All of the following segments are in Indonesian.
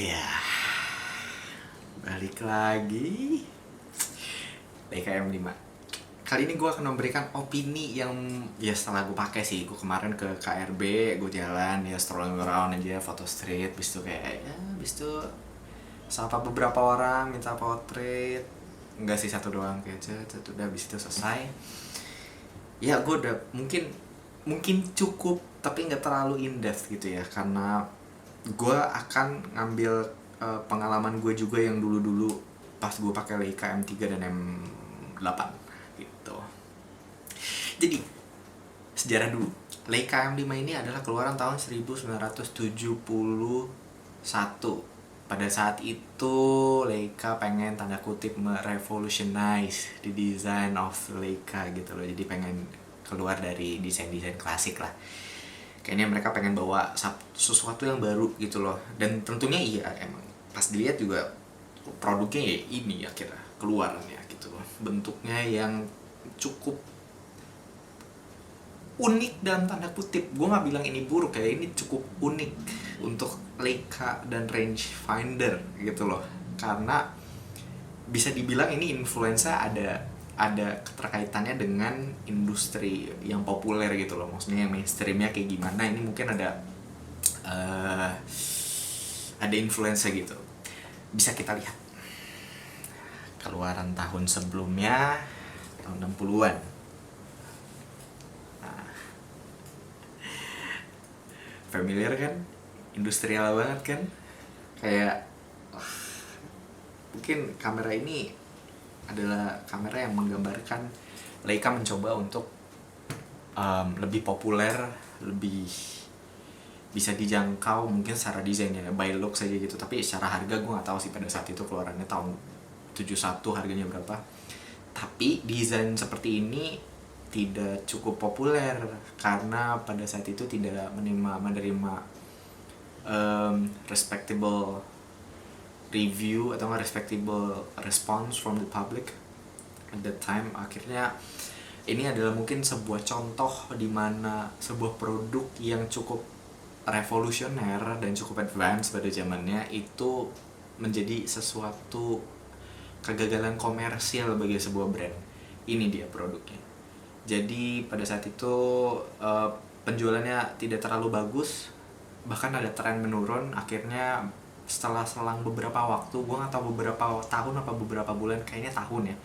Iya, balik lagi Leica M5. Kali ini gue akan memberikan opini yang ya setelah gue pakai sih. Gue kemarin ke KRB, gue jalan ya strolling around aja, foto street, bis itu kayak ya, bis itu sapa beberapa orang, minta portrait. Enggak sih, satu doang kayak satu udah, bis itu selesai. Ya gue udah mungkin cukup, tapi nggak terlalu in depth gitu ya, karena gue akan ngambil pengalaman gue juga yang dulu-dulu pas gue pakai Leica M3 dan M8 gitu. Jadi sejarah dulu, Leica M5 ini adalah keluaran tahun 1971. Pada saat itu Leica pengen tanda kutip merevolutionize the design of Leica gitu loh. Jadi pengen keluar dari desain-desain klasik lah. Kayaknya mereka pengen bawa sesuatu yang baru gitu loh. Dan tentunya iya, emang pas dilihat juga produknya ya ini akhirnya keluarannya gitu loh. Bentuknya yang cukup unik dalam tanda kutip. Gue nggak bilang ini buruk ya, ini cukup unik untuk Leica dan rangefinder gitu loh. Karena bisa dibilang ini influenza ada keterkaitannya dengan industri yang populer gitu loh. Maksudnya yang mainstreamnya kayak gimana, ini mungkin uh, ada influenza gitu. Bisa kita lihat keluaran tahun sebelumnya, tahun 60-an. Nah, familiar kan? Industrial banget kan? Kayak mungkin kamera ini adalah kamera yang menggambarkan Leica mencoba untuk lebih populer, lebih bisa dijangkau mungkin secara desainnya, by look saja gitu. Tapi secara harga gue nggak tahu sih pada saat itu keluarannya tahun 71 harganya berapa. Tapi desain seperti ini tidak cukup populer karena pada saat itu tidak menerima respectable review atau respectable response from the public at that time. Akhirnya ini adalah mungkin sebuah contoh di mana sebuah produk yang cukup revolusioner dan cukup advance pada zamannya itu menjadi sesuatu kegagalan komersial bagi sebuah brand. Ini dia produknya. Jadi pada saat itu penjualannya tidak terlalu bagus, bahkan ada tren menurun. Akhirnya setelah selang beberapa waktu, gue nggak tahu beberapa tahun apa beberapa bulan, kayaknya tahun ya,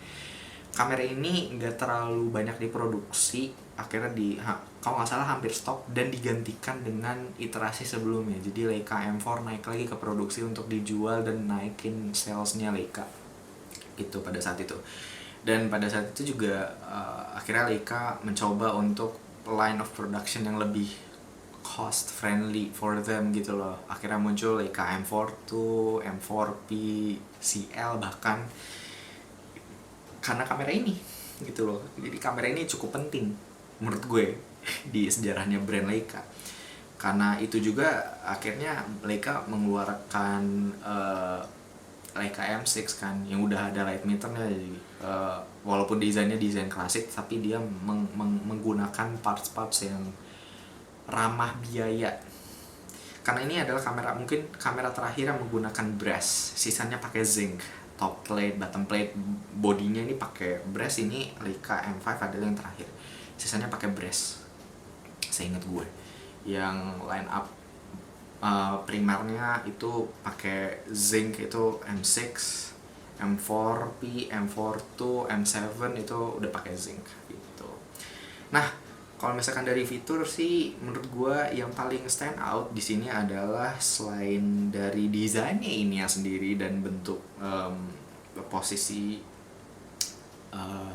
kamera ini nggak terlalu banyak diproduksi. Akhirnya kalau nggak salah hampir stop dan digantikan dengan iterasi sebelumnya. Jadi Leica M4 naik lagi ke produksi untuk dijual dan naikin salesnya Leica itu pada saat itu. Dan pada saat itu juga akhirnya Leica mencoba untuk line of production yang lebih cost friendly for them gitu loh. Akhirnya muncul Leica M4 II, M4P, CL bahkan, karena kamera ini gitu loh. Jadi kamera ini cukup penting menurut gue di sejarahnya brand Leica. Karena itu juga akhirnya Leica mengeluarkan Leica M6 kan, yang udah ada light meternya. Jadi walaupun desainnya desain klasik, tapi dia menggunakan parts-parts yang ramah biaya. Karena ini adalah mungkin kamera terakhir yang menggunakan brass, sisanya pakai zinc. Top plate, bottom plate, bodinya ini pakai brass. Ini Leica M5 adalah yang terakhir, sisanya pakai brass seingat gue. Yang line up primernya itu pakai zinc, itu M6, M4P, M4 II, M7 itu udah pakai zinc gitu. Nah, kalau misalkan dari fitur sih, menurut gue yang paling stand out di sini adalah selain dari desainnya ini ya sendiri dan bentuk posisi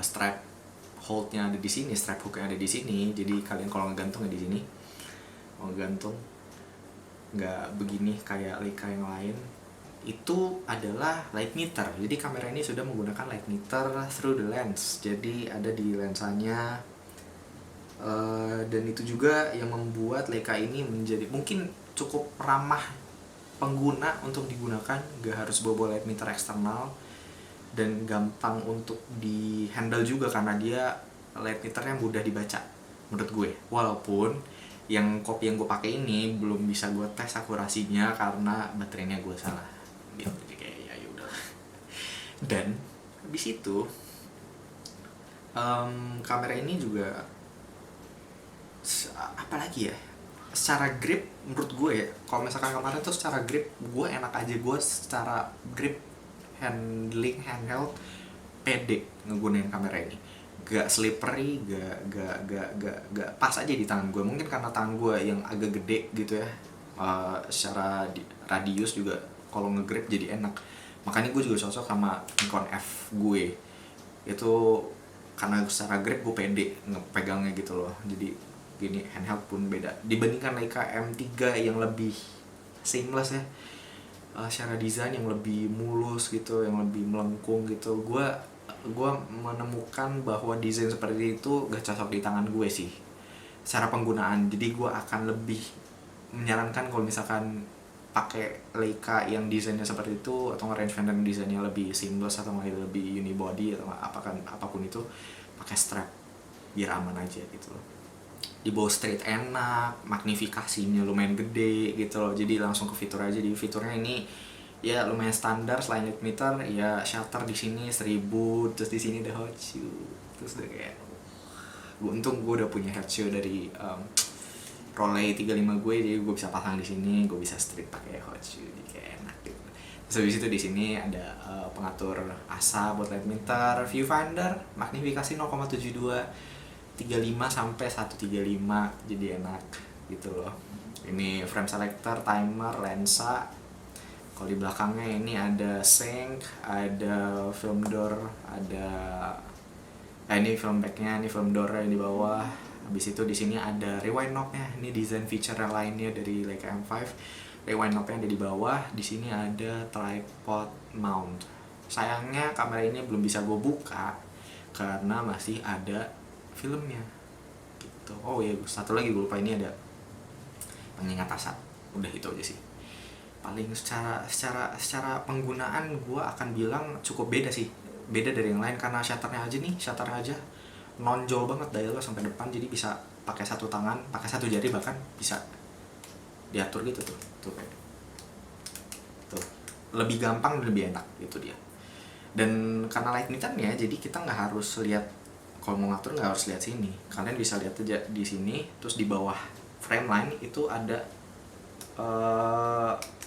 strap holdnya ada di sini, strap hooknya ada di sini. Jadi kalian kalau ngegantung ya di sini, mau gantung nggak begini kayak Leica yang lain. Itu adalah light meter. Jadi kamera ini sudah menggunakan light meter through the lens. Jadi ada di lensanya. Dan itu juga yang membuat Leica ini menjadi mungkin cukup ramah pengguna untuk digunakan. Gak harus bawa light meter eksternal dan gampang untuk di handle juga karena dia light meternya mudah dibaca menurut gue. Walaupun yang kopi yang gue pakai ini belum bisa gue tes akurasinya karena baterainya gue salah gitu. Jadi kayak ya udah. Dan habis itu kamera ini juga apalagi ya, secara grip menurut gue ya, kalau misalkan kemarin tuh secara grip gue enak aja, gue secara grip handheld pede ngegunain kamera ini, gak slippery, gak pas aja di tangan gue. Mungkin karena tangan gue yang agak gede gitu ya, secara radius juga kalau ngegrip jadi enak. Makanya gue juga cocok sama Nikon F gue itu, karena secara grip gue pede ngepegangnya gitu loh. Jadi gini, handheld pun beda dibandingkan Leica M3 yang lebih seamless ya, secara desain yang lebih mulus gitu, yang lebih melengkung gitu. Gue menemukan bahwa desain seperti itu gak cocok di tangan gue sih secara penggunaan. Jadi gue akan lebih menyarankan kalau misalkan pakai Leica yang desainnya seperti itu, atau rangefinder yang desainnya lebih seamless, atau lebih unibody, atau apapun itu, pakai strap biar aman aja gitu loh. Dibawa straight enak, magnifikasinya lumayan gede gitu loh. Jadi langsung ke fitur aja. Di fiturnya ini ya lumayan standar, selain meter ya shutter di sini 1000, terus di sini ada hot shoe, terus udah kayak untung gue udah punya hot shoe dari Rollei 35 gue, jadi gue bisa pasang di sini, gue bisa strip pakai hot shoe, jadi kayak enak gitu. Terus habis itu di sini ada pengatur ASA buat light meter, viewfinder, magnifikasi 0,72, 35 sampai 135, jadi enak gitu loh. Ini frame selector, timer, lensa. Kalau di belakangnya ini ada sync, ada film door, ada ini film backnya, ini film doornya di bawah. Habis itu di sini ada rewind knob-nya. Ini design feature lainnya dari Leica M5. Rewind knob-nya ada di bawah. Di sini ada tripod mount. Sayangnya kamera ini belum bisa gue buka karena masih ada filmnya. Gitu. Oh iya, satu lagi gue lupa, ini ada pengingat asap. Udah itu aja sih. Paling secara penggunaan gue akan bilang cukup beda sih, beda dari yang lain karena shutternya aja nonjol banget dialnya sampai depan, jadi bisa pakai satu tangan, pakai satu jari bahkan bisa diatur gitu tuh kayak tuh, lebih gampang dan lebih enak itu dia. Dan karena light meternya, jadi kita nggak harus lihat, kalau mau ngatur nggak harus lihat sini, kalian bisa lihat aja di sini, terus di bawah frame line itu ada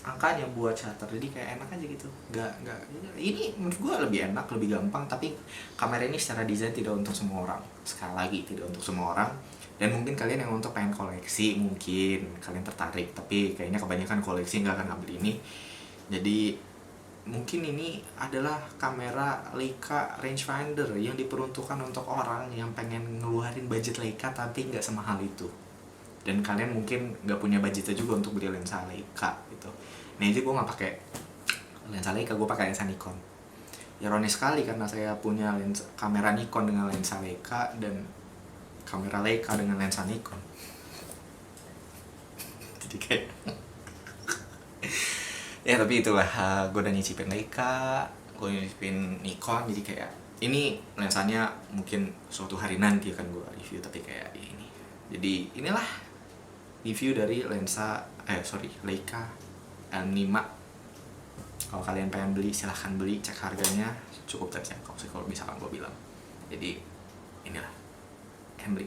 angkanya buat shutter, jadi kayak enak aja gitu. Nggak ini menurut gue lebih enak, lebih gampang. Tapi kamera ini secara desain tidak untuk semua orang, sekali lagi tidak untuk semua orang. Dan mungkin kalian yang untuk pengen koleksi, mungkin kalian tertarik, tapi kayaknya kebanyakan koleksi nggak akan ngambil ini. Jadi mungkin ini adalah kamera Leica rangefinder yang diperuntukkan untuk orang yang pengen ngeluarin budget Leica tapi nggak semahal itu. Dan kalian mungkin nggak punya budgetnya juga untuk beli lensa Leica gitu. Nah aja gue nggak pakai lensa Leica, gue pakai lensa Nikon. Ironis sekali karena saya punya lensa kamera Nikon dengan lensa Leica, dan kamera Leica dengan lensa Nikon. Jadi kayak ya tapi itulah, gue udah nyicipin Leica, gue nyicipin Nikon, jadi kayak ini lensanya mungkin suatu hari nanti akan gue review, tapi kayak ini. Jadi inilah review dari Leica M5. Kalau kalian pengen beli silahkan beli, cek harganya cukup terjangkau sih kalau misalkan gue bilang. Jadi inilah M5.